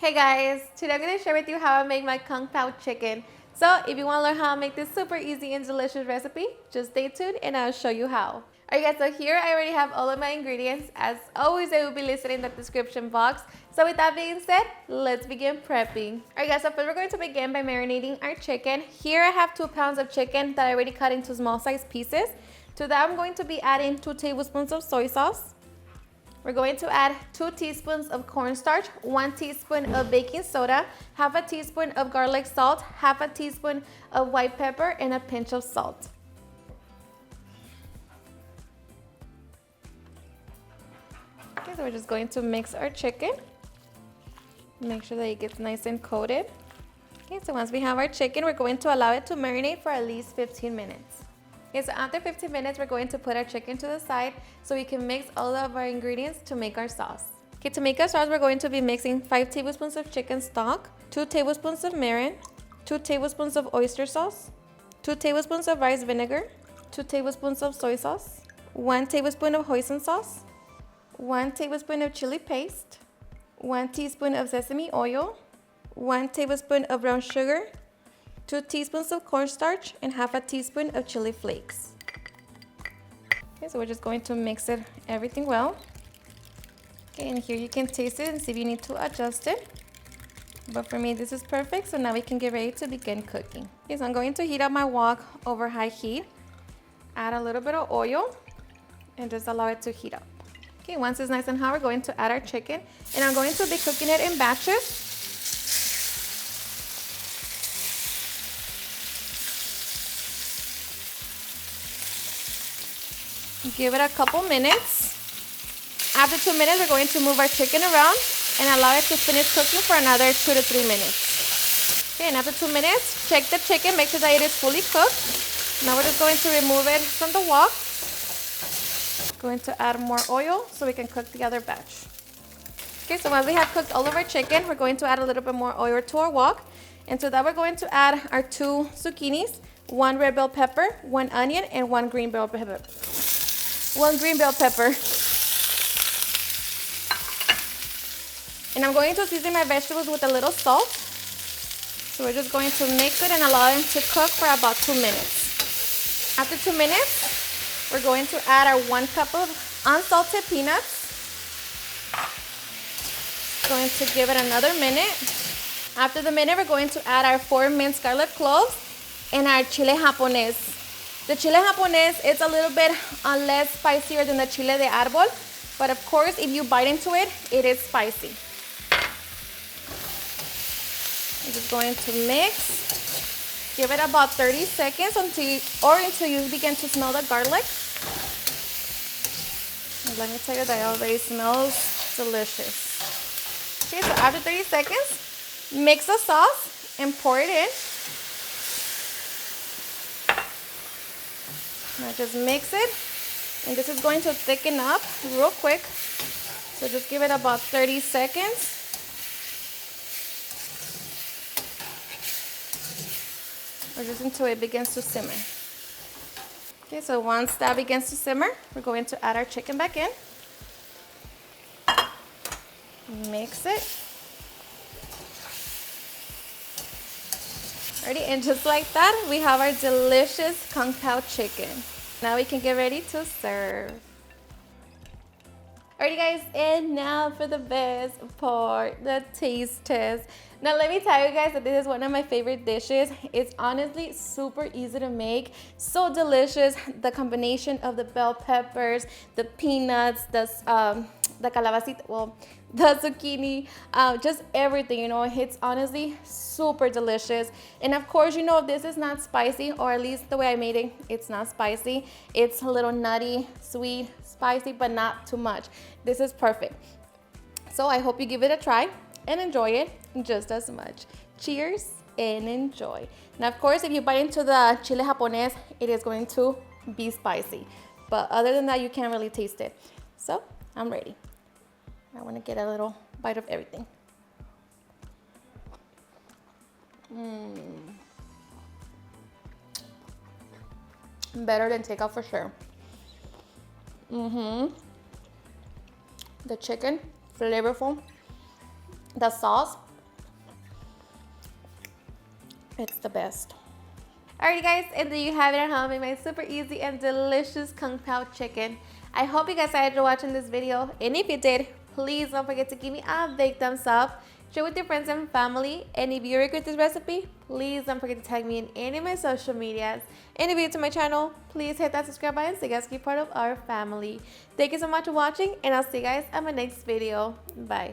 Hey guys, today I'm going to share with you how I make my Kung Pao chicken. So if you want to learn how to make this super easy and delicious recipe, just stay tuned and I'll show you how. Alright guys, so here I already have all of my ingredients. As always, they will be listed in the description box. So with that being said, let's begin prepping. Alright guys, so first we're going to begin by marinating our chicken. Here I have 2 pounds of chicken that I already cut into small size pieces. To that I'm going to be adding 2 tablespoons of soy sauce. We're going to add 2 teaspoons of cornstarch, 1 teaspoon of baking soda, half a teaspoon of garlic salt, half a teaspoon of white pepper, and a pinch of salt. Okay, so we're just going to mix our chicken. Make sure that it gets nice and coated. Okay, so once we have our chicken, we're going to allow it to marinate for at least 15 minutes. Okay, so after 15 minutes, we're going to put our chicken to the side so we can mix all of our ingredients to make our sauce. Okay, to make our sauce, we're going to be mixing 5 tablespoons of chicken stock, 2 tablespoons of mirin, 2 tablespoons of oyster sauce, 2 tablespoons of rice vinegar, 2 tablespoons of soy sauce, 1 tablespoon of hoisin sauce, 1 tablespoon of chili paste, 1 teaspoon of sesame oil, 1 tablespoon of brown sugar, 2 teaspoons of cornstarch, and half a teaspoon of chili flakes. Okay, so we're just going to mix everything well. Okay, and here you can taste it and see if you need to adjust it. But for me, this is perfect, so now we can get ready to begin cooking. Okay, so I'm going to heat up my wok over high heat. Add a little bit of oil and just allow it to heat up. Okay, once it's nice and hot, we're going to add our chicken, and I'm going to be cooking it in batches. Give it a couple minutes. After 2 minutes, we're going to move our chicken around and allow it to finish cooking for another 2 to 3 minutes. Okay, and after 2 minutes, check the chicken, make sure that it is fully cooked. Now we're just going to remove it from the wok. Going to add more oil so we can cook the other batch. Okay, so once we have cooked all of our chicken, we're going to add a little bit more oil to our wok. And to that, we're going to add our 2 zucchinis, 1 red bell pepper, 1 onion, and 1 green bell pepper. 1 green bell pepper. And I'm going to season my vegetables with a little salt. So we're just going to mix it and allow them to cook for about 2 minutes. After 2 minutes, we're going to add our 1 cup of unsalted peanuts. Going to give it another minute. After the minute, we're going to add our 4 minced garlic cloves and our chile japonés. The chile japonés is a little bit less spicier than the chile de árbol, but of course, if you bite into it, it is spicy. I'm just going to mix. Give it about 30 seconds until you begin to smell the garlic. And let me tell you that it already smells delicious. Okay, so after 30 seconds, mix the sauce and pour it in. Now just mix it, and this is going to thicken up real quick. So just give it about 30 seconds. Or just until it begins to simmer. Okay, so once that begins to simmer, we're going to add our chicken back in. Mix it. Alrighty, and just like that, we have our delicious Kung Pao chicken. Now we can get ready to serve. Alrighty guys, and now for the best part, the taste test. Now let me tell you guys that this is one of my favorite dishes. It's honestly super easy to make, so delicious. The combination of the bell peppers, the peanuts, the calabacita, well, the zucchini, just everything, you know, it's honestly super delicious. And of course, you know, this is not spicy, or at least the way I made it, it's not spicy. It's a little nutty, sweet, spicy, but not too much. This is perfect. So I hope you give it a try and enjoy it just as much. Cheers and enjoy. Now, of course, if you bite into the chile japonés, it is going to be spicy. But other than that, you can't really taste it. So I'm ready. I want to get a little bite of everything. Better than takeout for sure. The chicken, flavorful. The sauce, It's the best. Alright guys, and there you have it at home. I made my super easy and delicious Kung Pao chicken. I hope you guys enjoyed watching this video, and if you did, please don't forget to give me a big thumbs up, share with your friends and family, and if you agree with this recipe, please don't forget to tag me in any of my social medias. And if you're new to my channel, please hit that subscribe button so you guys can be part of our family. Thank you so much for watching, and I'll see you guys on my next video. Bye.